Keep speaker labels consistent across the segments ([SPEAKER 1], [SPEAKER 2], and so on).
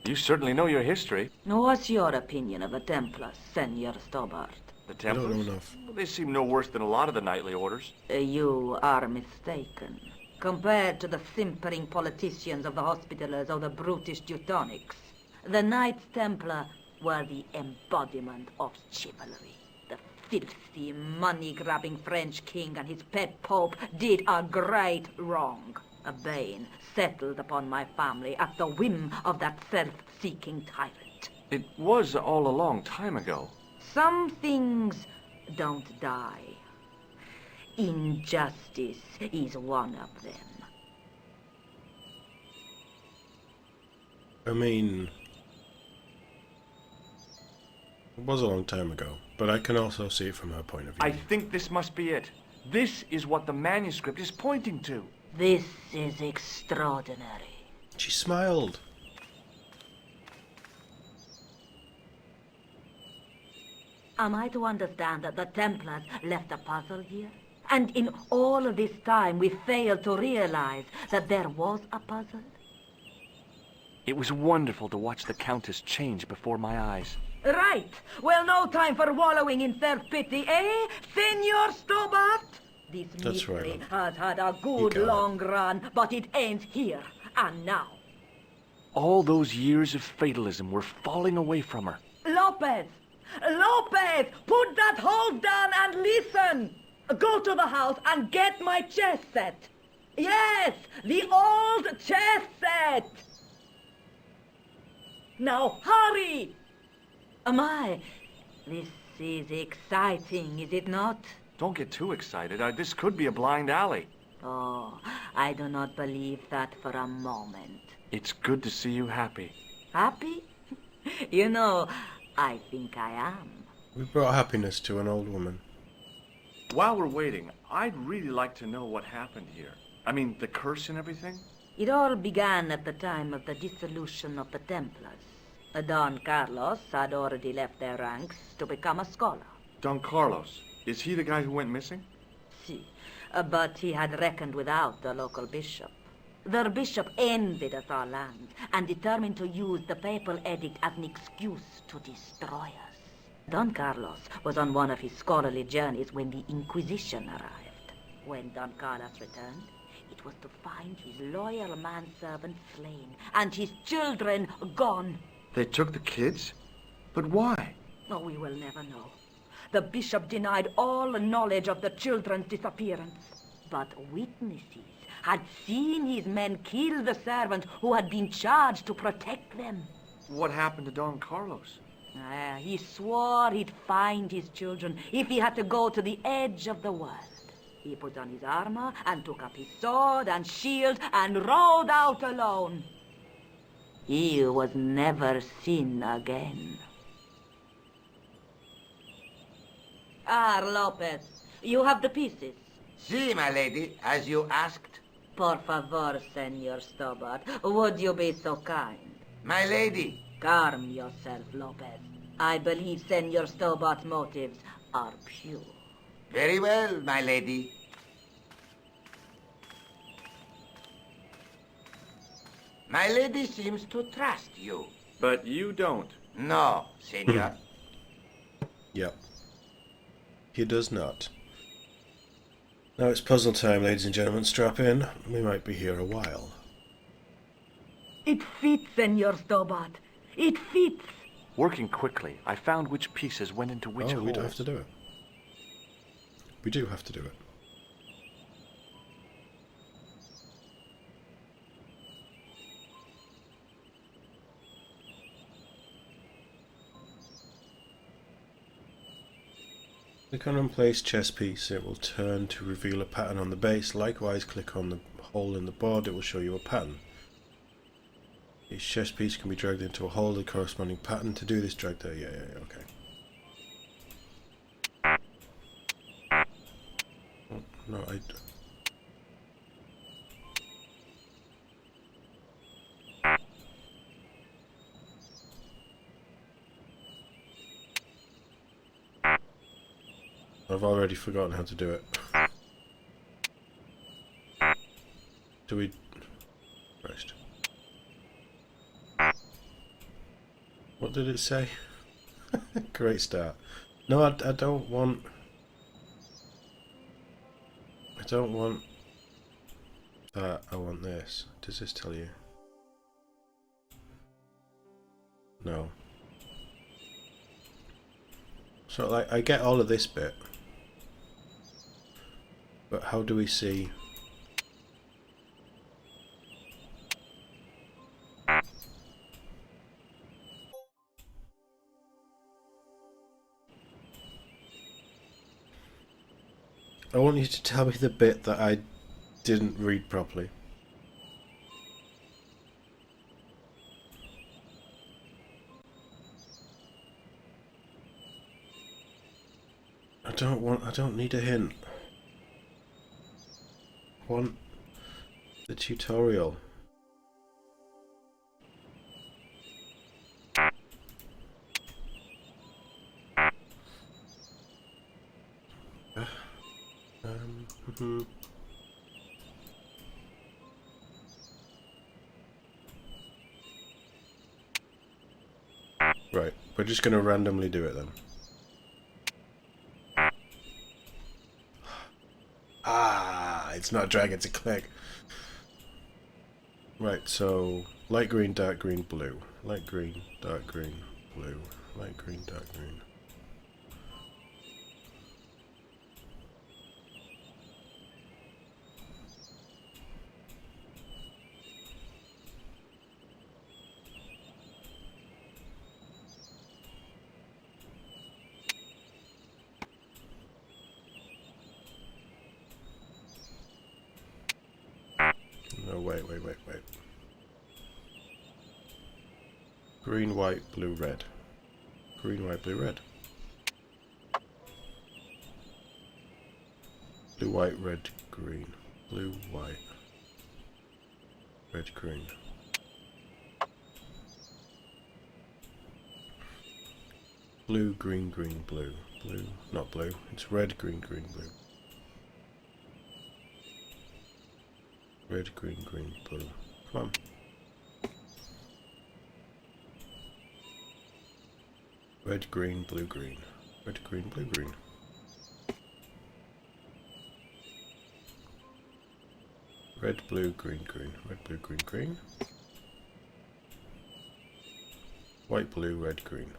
[SPEAKER 1] You certainly know your history.
[SPEAKER 2] What's your opinion of the Templars, Senor Stobart?
[SPEAKER 1] The
[SPEAKER 3] I don't
[SPEAKER 1] Templars?
[SPEAKER 3] know enough.
[SPEAKER 1] Well, they seem no worse than a lot of the knightly orders.
[SPEAKER 2] You are mistaken. Compared to the simpering politicians of the Hospitallers or the brutish Teutonics, the Knights Templar were the embodiment of chivalry. The filthy, money-grabbing French king and his pet pope did a great wrong. A bane settled upon my family at the whim of that self-seeking tyrant.
[SPEAKER 1] It was all a long time ago.
[SPEAKER 2] Some things don't die. Injustice is one of them.
[SPEAKER 3] I mean, it was a long time ago, but I can also see it from her point of view.
[SPEAKER 1] I think this must be it. This is what the manuscript is pointing to.
[SPEAKER 2] This is extraordinary.
[SPEAKER 3] She smiled.
[SPEAKER 2] Am I to understand that the Templars left a puzzle here? And in all of this time we failed to realize that there was a puzzle?
[SPEAKER 1] It was wonderful to watch the Countess change before my eyes.
[SPEAKER 2] Right. Well, no time for wallowing in self-pity, eh, Senor Stobart? This
[SPEAKER 3] That's right,
[SPEAKER 2] mystery
[SPEAKER 3] love.
[SPEAKER 2] has had a good
[SPEAKER 3] You got it.
[SPEAKER 2] long run, but it ends here and now.
[SPEAKER 1] All those years of fatalism were falling away from her.
[SPEAKER 2] Lopez! Lopez! Put that hose down and listen! Go to the house and get my chess set. Yes, the old chess set! Now hurry! My, this is exciting, is it not?
[SPEAKER 1] Don't get too excited. This could be a blind alley.
[SPEAKER 2] Oh, I do not believe that for a moment.
[SPEAKER 1] It's good to see you happy.
[SPEAKER 2] Happy? You know, I think I am.
[SPEAKER 3] We brought happiness to an old woman.
[SPEAKER 1] While we're waiting, I'd really like to know what happened here. I mean, the curse and everything.
[SPEAKER 2] It all began at the time of the dissolution of the Templars. Don Carlos had already left their ranks to become a scholar.
[SPEAKER 1] Don Carlos, is he the guy who went missing?
[SPEAKER 2] See, but he had reckoned without the local bishop. Their bishop envied us our land and determined to use the papal edict as an excuse to destroy us. Don Carlos was on one of his scholarly journeys when the Inquisition arrived. When Don Carlos returned, it was to find his loyal manservant slain and his children gone.
[SPEAKER 1] They took the kids? But why?
[SPEAKER 2] Oh, we will never know. The bishop denied all knowledge of the children's disappearance. But witnesses had seen his men kill the servant who had been charged to protect them.
[SPEAKER 1] What happened to Don Carlos?
[SPEAKER 2] He swore he'd find his children if he had to go to the edge of the world. He put on his armor and took up his sword and shield and rode out alone. He was never seen again. Ah, Lopez, you have the pieces.
[SPEAKER 4] Si, my lady, as you asked.
[SPEAKER 2] Por favor, Senor Stobart, would you be so kind?
[SPEAKER 4] My lady.
[SPEAKER 2] Calm yourself, Lopez. I believe Senor Stobart's motives are pure.
[SPEAKER 4] Very well, my lady. My lady seems to trust you.
[SPEAKER 1] But you don't.
[SPEAKER 4] No, senor.
[SPEAKER 3] Yep. He does not. Now it's puzzle time, ladies and gentlemen. Strap in. We might be here a while.
[SPEAKER 2] It fits, Senor Stobart. It fits.
[SPEAKER 1] Working quickly, I found which pieces went into which
[SPEAKER 3] Oh,
[SPEAKER 1] holes.
[SPEAKER 3] we do have to do it. We do have to do it. Click on Unplaced chess piece, it will turn to reveal a pattern on the base. Likewise, click on the hole in the board, it will show you a pattern. Each chess piece can be dragged into a hole, the corresponding pattern. To do this, drag there. Yeah, okay. Oh, no, I've already forgotten how to do it. Do we... Christ. What did it say? Great start. No, I don't want... I don't want that. I want this. Does this tell you? No. So, like, I get all of this bit. But how do we see... I want you to tell me the bit that I didn't read properly. I don't need a hint. I want the tutorial. Mhm. Right, we're just going to randomly do it then. Ah, it's not a drag, it's a click. Right, so light green, dark green, blue. Light green, dark green, blue. Light green, dark green. No, wait. Green, white, blue, red. Green, white, blue, red. Blue, white, red, green. Blue, white, red, green. Blue, green, green, blue. Blue, not blue. It's red, green, green, blue. Red, green, green, blue. Come on. Red, green, blue, green. Red, green, blue, green. Red, blue, green, green. Red, blue, green, green. White, blue, red, green.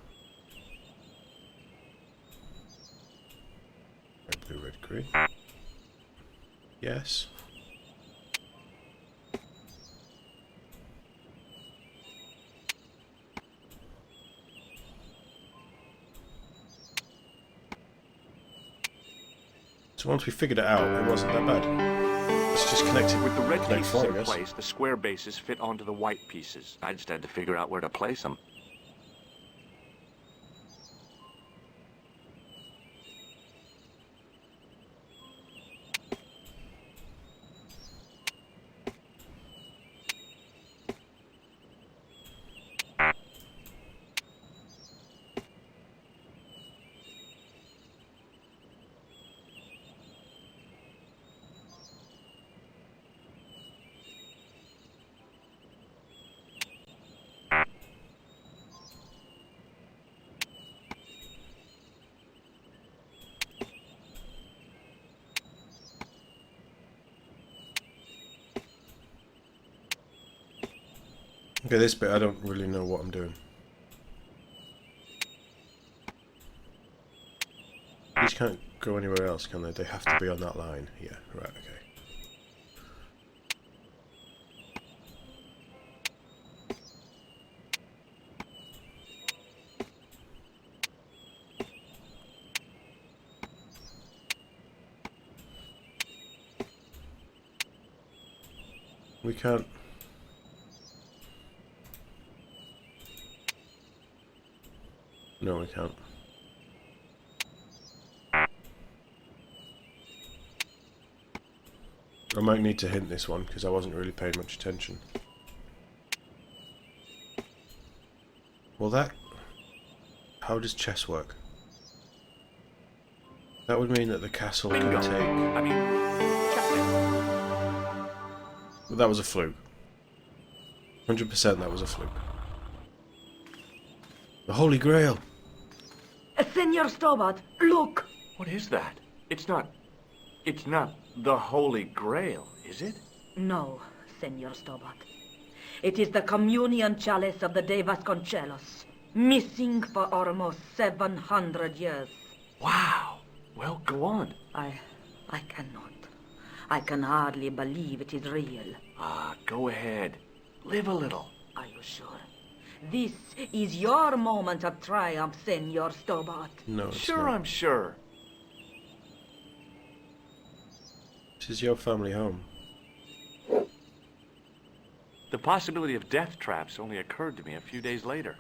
[SPEAKER 3] Red, blue, red, green. Yes. So once we figured it out, it wasn't that bad. It's just connected
[SPEAKER 1] With the red
[SPEAKER 3] connect
[SPEAKER 1] pieces
[SPEAKER 3] four, I
[SPEAKER 1] in
[SPEAKER 3] guess.
[SPEAKER 1] place, the square bases fit onto the white pieces. I just had to figure out where to place them.
[SPEAKER 3] Okay, this bit I don't really know what I'm doing. These can't go anywhere else, can they? They have to be on that line. Yeah, right, okay. We can't... No, we can't. I might need to hint this one, because I wasn't really paying much attention. Well, that... How does chess work? That would mean that the castle can
[SPEAKER 1] Bingo.
[SPEAKER 3] take...
[SPEAKER 1] I mean, checkmate.
[SPEAKER 3] Well, that was a fluke. 100% that was a fluke. The Holy Grail!
[SPEAKER 2] Senor Stobart, look!
[SPEAKER 1] What is that? It's not the Holy Grail, is it?
[SPEAKER 2] No, Senor Stobart. It is the communion chalice of the De Vasconcelos, missing for almost 700 years.
[SPEAKER 1] Wow. Well, go on.
[SPEAKER 2] I cannot. I can hardly believe it is real.
[SPEAKER 1] Go ahead. Live a little.
[SPEAKER 2] Are you sure? This is your moment of triumph, Senor Stobart.
[SPEAKER 3] No, it's
[SPEAKER 1] Sure,
[SPEAKER 3] not.
[SPEAKER 1] I'm sure.
[SPEAKER 3] This is your family home.
[SPEAKER 1] The possibility of death traps only occurred to me a few days later.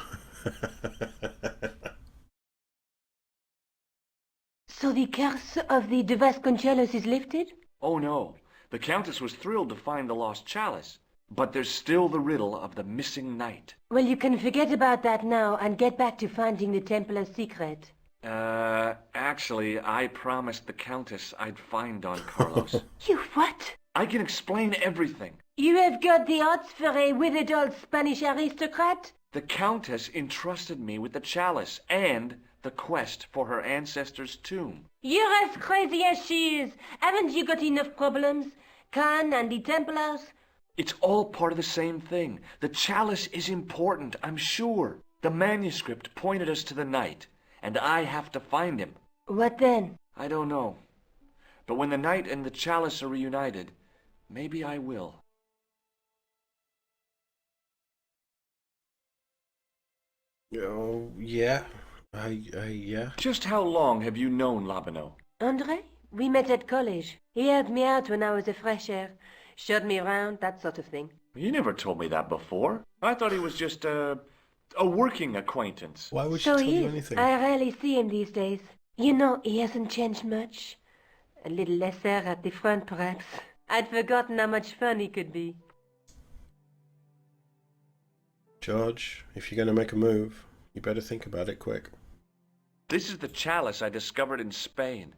[SPEAKER 5] So the curse of the De Vasconcelos is lifted?
[SPEAKER 1] Oh no, the Countess was thrilled to find the lost chalice, but there's still the riddle of the missing knight.
[SPEAKER 5] Well, you can forget about that now and get back to finding the Templar's secret.
[SPEAKER 1] Actually, I promised the Countess I'd find Don Carlos.
[SPEAKER 5] You what?
[SPEAKER 1] I can explain everything.
[SPEAKER 5] You have got the odds for a withered old Spanish aristocrat?
[SPEAKER 1] The Countess entrusted me with the chalice and the quest for her ancestor's tomb.
[SPEAKER 5] You're as crazy as she is. Haven't you got enough problems? Khan and the Templars?
[SPEAKER 1] It's all part of the same thing. The chalice is important, I'm sure. The manuscript pointed us to the knight, and I have to find him.
[SPEAKER 5] What then?
[SPEAKER 1] I don't know. But when the knight and the chalice are reunited, maybe I will.
[SPEAKER 3] Oh, yeah. Yeah.
[SPEAKER 1] Just how long have you known Labino?
[SPEAKER 5] André? We met at college. He helped me out when I was a fresh air. Showed me around, that sort of thing.
[SPEAKER 1] You never told me that before. I thought he was just a working acquaintance.
[SPEAKER 3] Why would she
[SPEAKER 5] So
[SPEAKER 3] tell
[SPEAKER 5] he
[SPEAKER 3] you
[SPEAKER 5] is.
[SPEAKER 3] anything?
[SPEAKER 5] I rarely see him these days. You know, he hasn't changed much. A little less air at the front, perhaps. I'd forgotten how much fun he could be.
[SPEAKER 3] George, if you're going to make a move, you better think about it quick.
[SPEAKER 1] This is the chalice I discovered in Spain.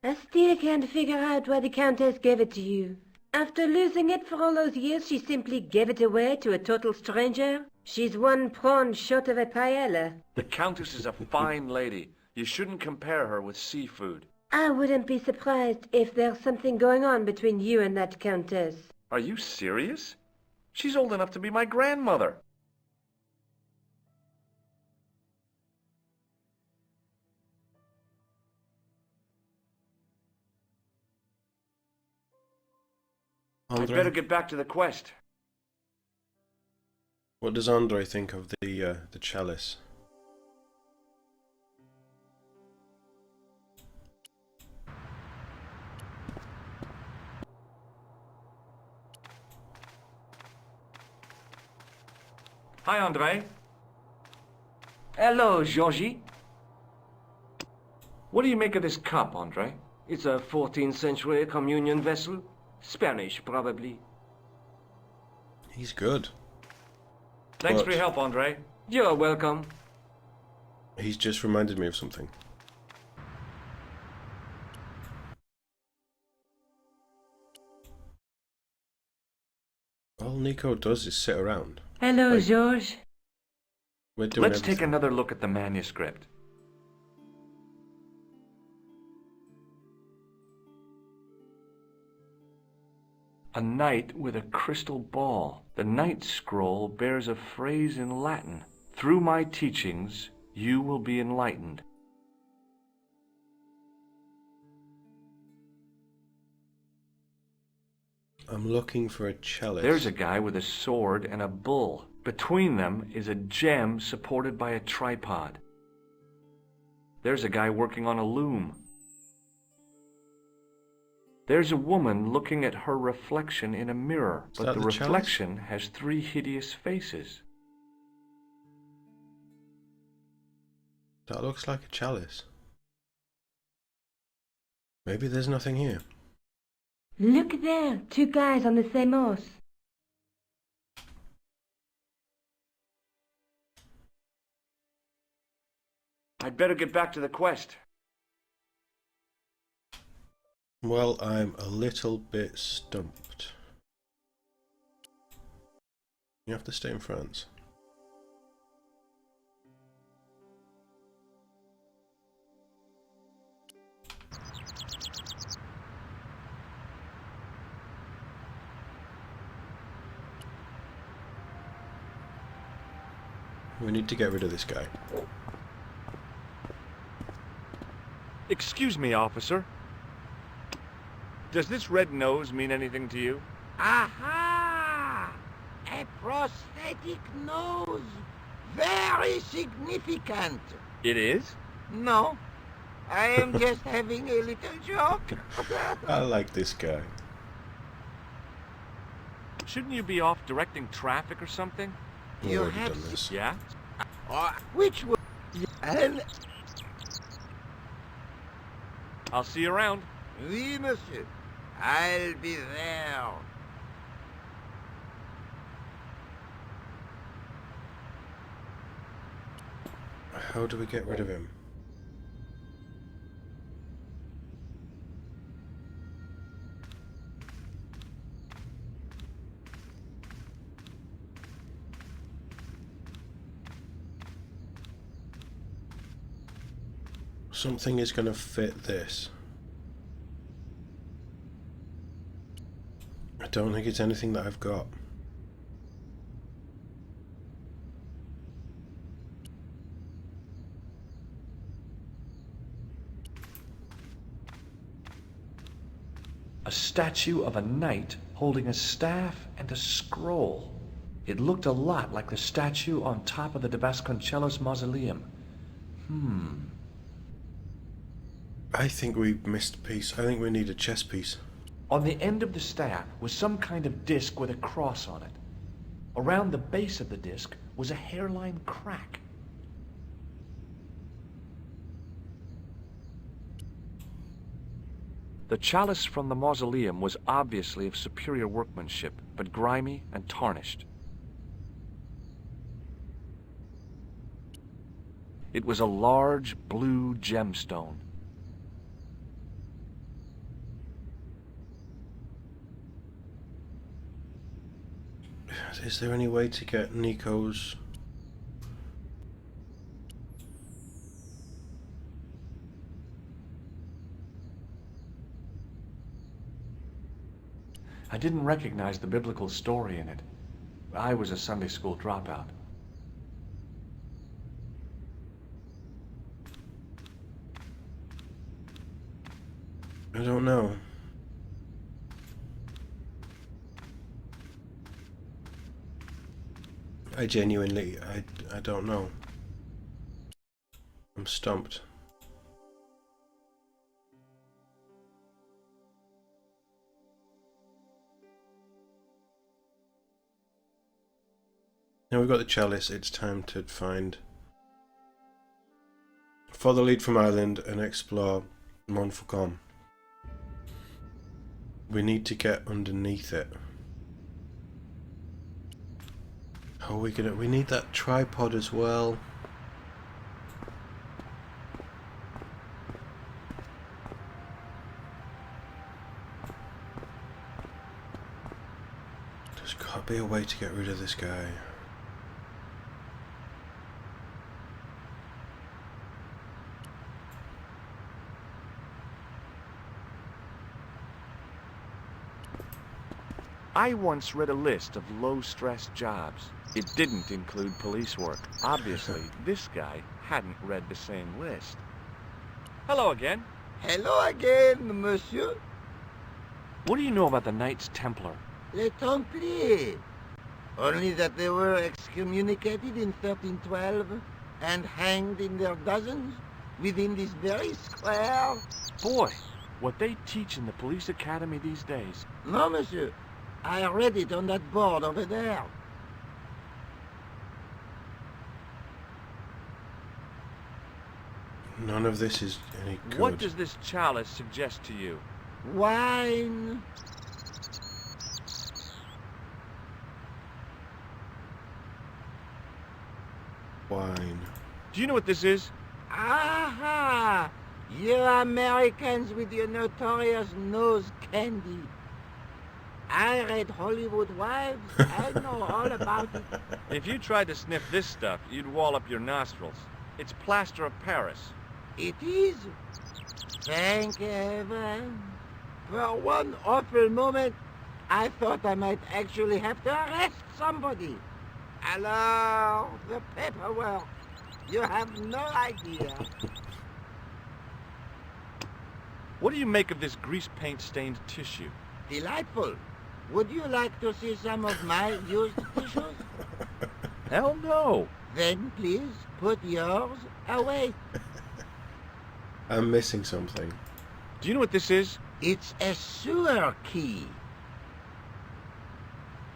[SPEAKER 5] I still can't figure out why the Countess gave it to you. After losing it for all those years, she simply gave it away to a total stranger? She's one prawn short of a paella.
[SPEAKER 1] The Countess is a fine lady. You shouldn't compare her with seafood.
[SPEAKER 5] I wouldn't be surprised if there's something going on between you and that Countess.
[SPEAKER 1] Are you serious? She's old enough to be my grandmother. I'd
[SPEAKER 3] Andre,
[SPEAKER 1] better get back to the quest.
[SPEAKER 3] what does Andre think of the chalice?
[SPEAKER 1] Hi, Andre. Hello, Georgie. What do you make of this cup, Andre?
[SPEAKER 6] It's a 14th century communion vessel. Spanish, probably.
[SPEAKER 3] He's good.
[SPEAKER 1] Thanks for
[SPEAKER 3] But-
[SPEAKER 1] your help, Andre.
[SPEAKER 6] You're welcome.
[SPEAKER 3] He's just reminded me of something. All Nico does is sit around.
[SPEAKER 5] Hello,
[SPEAKER 3] Like-
[SPEAKER 5] George.
[SPEAKER 3] We're doing
[SPEAKER 1] Let's take
[SPEAKER 3] everything.
[SPEAKER 1] another look at the manuscript. A knight with a crystal ball. The knight scroll bears a phrase in Latin. Through my teachings, you will be enlightened.
[SPEAKER 3] I'm looking for a chalice.
[SPEAKER 1] There's a guy with a sword and a bull. Between them is a gem supported by a tripod. There's a guy working on a loom. There's a woman looking at her reflection in a mirror,
[SPEAKER 3] Is
[SPEAKER 1] but
[SPEAKER 3] that
[SPEAKER 1] the
[SPEAKER 3] the chalice?
[SPEAKER 1] reflection has 3 hideous faces.
[SPEAKER 3] That looks like a chalice. Maybe there's nothing here.
[SPEAKER 5] Look there, 2 guys on the same horse.
[SPEAKER 1] I'd better get back to the quest.
[SPEAKER 3] Well, I'm a little bit stumped. You have to stay in France. We need to get rid of this guy.
[SPEAKER 1] Excuse me, officer. Does this red nose mean anything to you?
[SPEAKER 4] Aha! A prosthetic nose. Very significant.
[SPEAKER 1] It is?
[SPEAKER 4] No, I am just having a little joke.
[SPEAKER 3] I like this guy.
[SPEAKER 1] Shouldn't you be off directing traffic or something?
[SPEAKER 3] We've
[SPEAKER 4] You
[SPEAKER 3] already
[SPEAKER 4] have
[SPEAKER 3] done this.
[SPEAKER 1] Yeah?
[SPEAKER 4] Which one? And
[SPEAKER 1] I'll see you around.
[SPEAKER 4] oui, monsieur. I'll be there.
[SPEAKER 3] How do we get rid of him? Something is going to fit this. I don't think it's anything that I've got.
[SPEAKER 1] A statue of a knight holding a staff and a scroll. It looked a lot like the statue on top of the de Vasconcellos mausoleum.
[SPEAKER 3] I think we missed a piece. I think we need a chess piece.
[SPEAKER 1] On the end of the staff was some kind of disc with a cross on it. Around the base of the disc was a hairline crack. The chalice from the mausoleum was obviously of superior workmanship, but grimy and tarnished. It was a large blue gemstone.
[SPEAKER 3] Is there any way to get Nico's...
[SPEAKER 1] I didn't recognize the biblical story in it. I was a Sunday school dropout.
[SPEAKER 3] I don't know. I genuinely, I don't know. I'm stumped. Now we've got the chalice, it's time to follow the lead from Ireland and explore Montfaucon. We need to get underneath it. How are we gonna... We need that tripod as well. There's gotta be a way to get rid of this guy.
[SPEAKER 1] I once read a list of low-stress jobs. It didn't include police work. Obviously, this guy hadn't read the same list. Hello again.
[SPEAKER 4] Hello again, monsieur.
[SPEAKER 1] What do you know about the Knights Templar?
[SPEAKER 4] Les Templars. Only that they were excommunicated in 1312 and hanged in their dozens within this very square.
[SPEAKER 1] Boy, what they teach in the police academy these days.
[SPEAKER 4] No, monsieur. I read it on that board over there.
[SPEAKER 3] None of this is any good.
[SPEAKER 1] What does this chalice suggest to you?
[SPEAKER 4] Wine.
[SPEAKER 3] Wine.
[SPEAKER 1] Do you know what this is?
[SPEAKER 4] Aha! You Americans with your notorious nose candy. I read Hollywood Wives. I know all about it.
[SPEAKER 1] If you tried to sniff this stuff, you'd wall up your nostrils. It's plaster of Paris.
[SPEAKER 4] It is. Thank heaven. For one awful moment, I thought I might actually have to arrest somebody. Alors, the paperwork. You have no idea.
[SPEAKER 1] What do you make of this grease paint stained tissue?
[SPEAKER 4] Delightful. Would you like to see some of my used tissues?
[SPEAKER 1] Hell no!
[SPEAKER 4] Then please put yours away.
[SPEAKER 3] I'm missing something.
[SPEAKER 1] Do you know what this is?
[SPEAKER 4] It's a sewer key.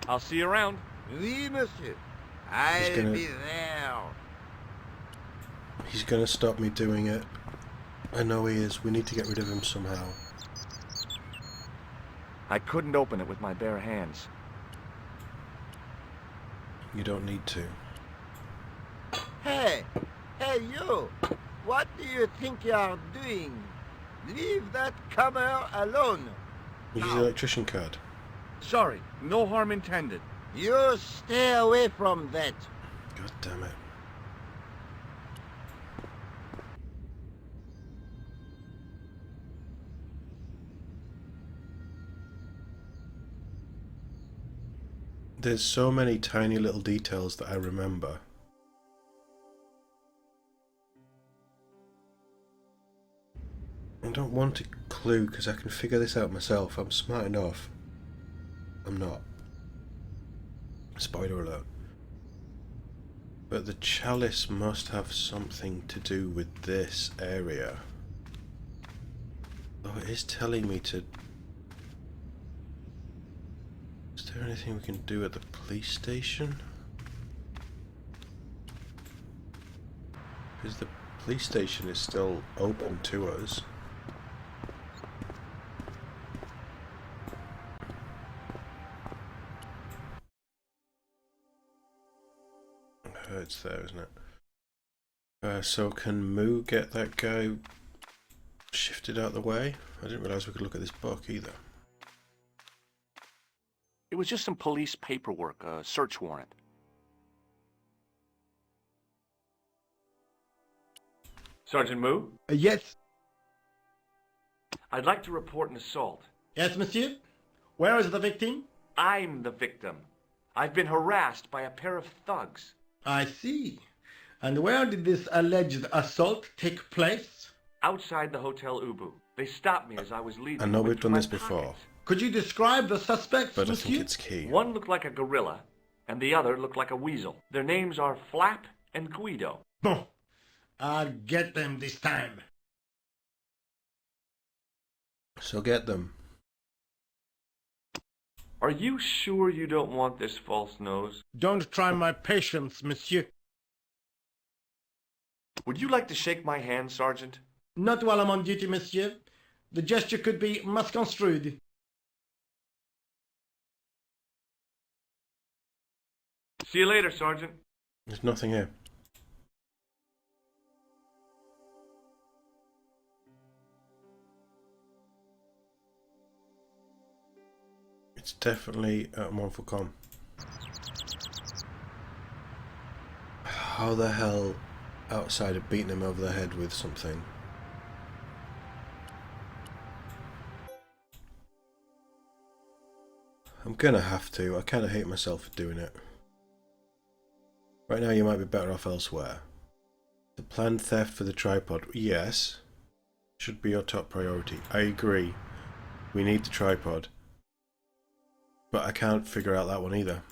[SPEAKER 1] I'll see you around.
[SPEAKER 4] Oui, monsieur. I'll
[SPEAKER 3] gonna-
[SPEAKER 4] be there.
[SPEAKER 3] He's gonna stop me doing it. I know he is. We need to get rid of him somehow.
[SPEAKER 1] I couldn't open it with my bare hands.
[SPEAKER 3] You don't need to.
[SPEAKER 4] Hey, you. What do you think you are doing? Leave that comer alone.
[SPEAKER 3] Use the electrician card.
[SPEAKER 1] Sorry, no harm intended.
[SPEAKER 4] You stay away from that.
[SPEAKER 3] God damn it. There's so many tiny little details that I remember. I don't want a clue because I can figure this out myself. I'm smart enough. I'm not. Spoiler alert. But the chalice must have something to do with this area. Oh, it is telling me to... Is there anything we can do at the police station? Because the police station is still open to us. It's there, isn't it? So can Moo get that guy shifted out of the way? I didn't realise we could look at this book either.
[SPEAKER 1] It was just some police paperwork, a search warrant. Sergeant Moo?
[SPEAKER 7] Yes.
[SPEAKER 1] I'd like to report an assault.
[SPEAKER 7] Yes, monsieur. Where is the victim?
[SPEAKER 1] I'm the victim. I've been harassed by a pair of thugs.
[SPEAKER 7] I see. And where did this alleged assault take place?
[SPEAKER 1] Outside the Hotel Ubu. They stopped me as I was leaving.
[SPEAKER 3] I know
[SPEAKER 1] and
[SPEAKER 3] we've
[SPEAKER 1] went
[SPEAKER 3] done
[SPEAKER 1] through
[SPEAKER 3] this
[SPEAKER 1] my
[SPEAKER 3] before,
[SPEAKER 1] pockets.
[SPEAKER 7] Could you describe the suspects,
[SPEAKER 3] but I
[SPEAKER 7] monsieur?
[SPEAKER 3] think it's key.
[SPEAKER 1] One looked like a gorilla, and the other looked like a weasel. Their names are Flap and Guido.
[SPEAKER 7] Bon. I'll get them this time.
[SPEAKER 3] So get them.
[SPEAKER 1] Are you sure you don't want this false nose?
[SPEAKER 7] Don't try my patience, monsieur.
[SPEAKER 1] Would you like to shake my hand, Sergeant?
[SPEAKER 7] Not while I'm on duty, monsieur. The gesture could be misconstrued.
[SPEAKER 1] See you later, Sergeant.
[SPEAKER 3] There's nothing here. It's definitely at Montfaucon. How the hell outside of beating him over the head with something? I'm gonna have to. I kinda hate myself for doing it. Right now you might be better off elsewhere. The planned theft for the tripod. Yes. Should be your top priority. I agree. We need the tripod. But I can't figure out that one either.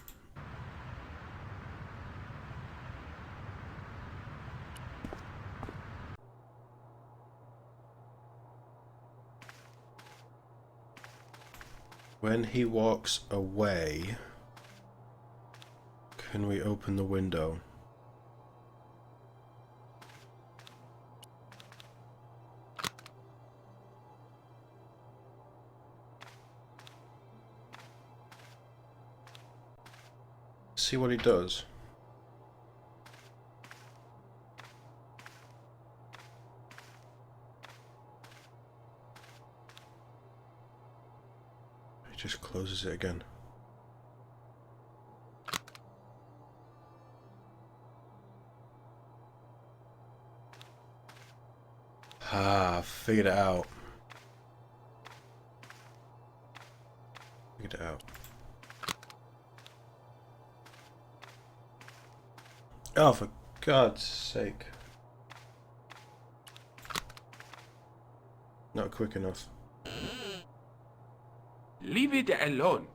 [SPEAKER 3] When he walks away, can we open the window? See what he does. He just closes it again. Ah, figured it out. Figured it out. Oh, for God's sake. Not quick enough.
[SPEAKER 8] Leave it alone.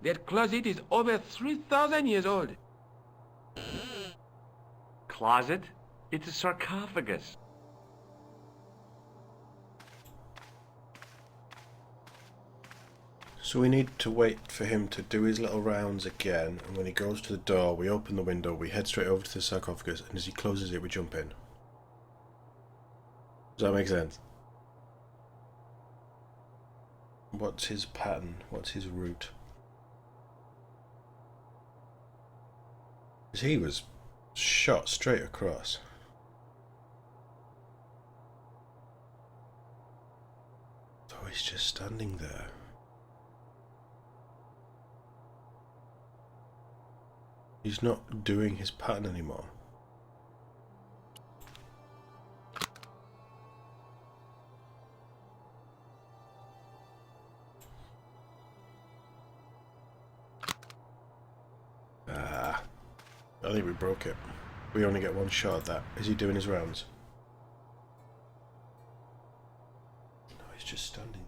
[SPEAKER 8] That closet is over 3,000 years old.
[SPEAKER 1] Closet? It's a sarcophagus.
[SPEAKER 3] So we need to wait for him to do his little rounds again, and when he goes to the door, we open the window, we head straight over to the sarcophagus, and as he closes it, we jump in. Does that make sense? What's his pattern? What's his route? Because he was shot straight across. Oh, he's just standing there. He's not doing his pattern anymore. I think we broke it. We only get one shot at that. Is he doing his rounds? No, he's just standing.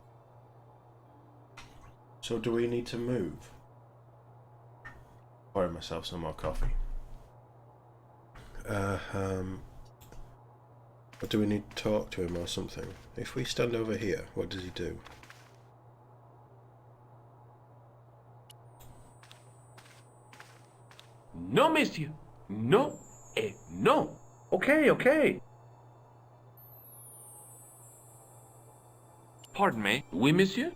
[SPEAKER 3] So do we need to move? Pour myself some more coffee. Or do we need to talk to him or something? If we stand over here, what does he do?
[SPEAKER 6] No, monsieur. No et no.
[SPEAKER 1] Okay, okay. Pardon me.
[SPEAKER 8] Oui, monsieur?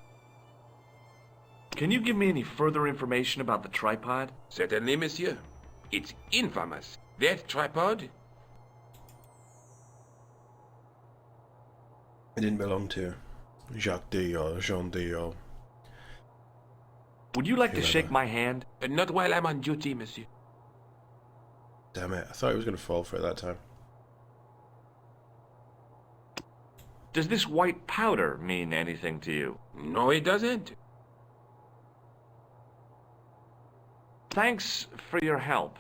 [SPEAKER 1] Can you give me any further information about the tripod?
[SPEAKER 8] Certainly, monsieur. It's infamous. That tripod?
[SPEAKER 3] It didn't belong to Jacques D or Jean D or...
[SPEAKER 1] Would you like to
[SPEAKER 3] Whoever.
[SPEAKER 1] shake my hand?
[SPEAKER 8] Not while I'm on duty, monsieur.
[SPEAKER 3] Damn it, I thought he was going to fall for it that time.
[SPEAKER 1] Does this white powder mean anything to you?
[SPEAKER 8] No, it doesn't.
[SPEAKER 1] Thanks for your help.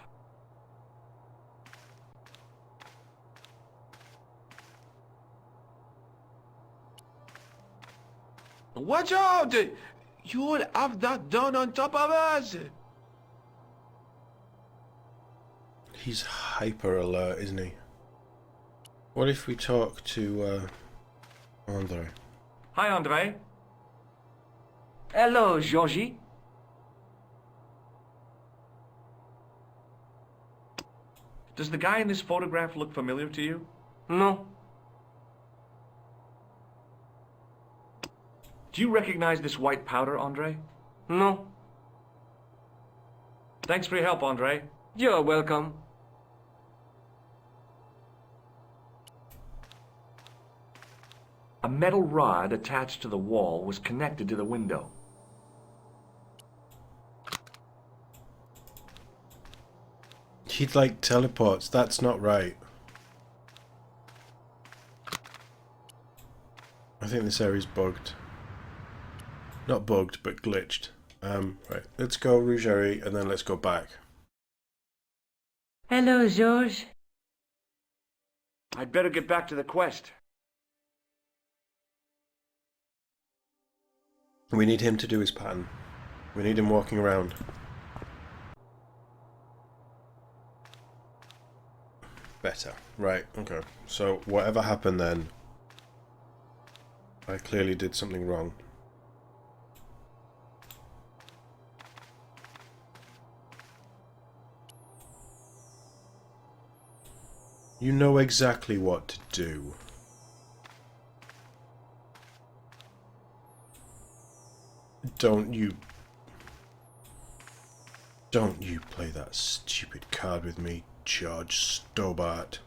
[SPEAKER 8] Watch out! You'll have that done on top of us!
[SPEAKER 3] He's hyper alert, isn't he? What if we talk to Andre?
[SPEAKER 1] Hi, Andre. Hello, Georgie. Does the guy in this photograph look familiar to you?
[SPEAKER 6] No.
[SPEAKER 1] Do you recognize this white powder, Andre?
[SPEAKER 6] No.
[SPEAKER 1] Thanks for your help, Andre.
[SPEAKER 6] You're welcome.
[SPEAKER 1] A metal rod attached to the wall was connected to the window.
[SPEAKER 3] He like teleports, that's not right. I think this area's bugged. Not bugged, but glitched. Right, let's go Rougerie and then let's go back.
[SPEAKER 5] Hello, Georges.
[SPEAKER 1] I'd better get back to the quest.
[SPEAKER 3] We need him to do his pattern. We need him walking around. Better. Right, okay. So, whatever happened then, I clearly did something wrong. You know exactly what to do. Don't you play that stupid card with me, George Stobart.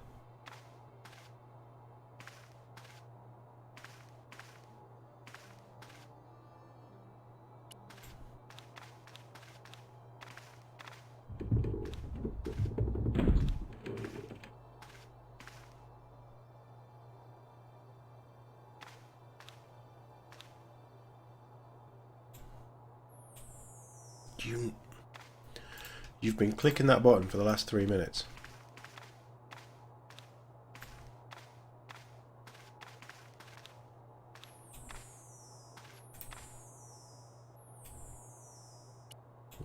[SPEAKER 3] You've been clicking that button for the last 3 minutes.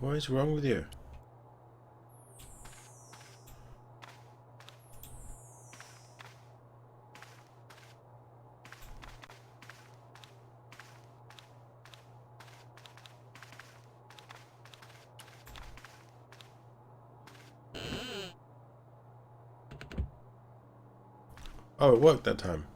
[SPEAKER 3] What is wrong with you? Oh, it worked that time.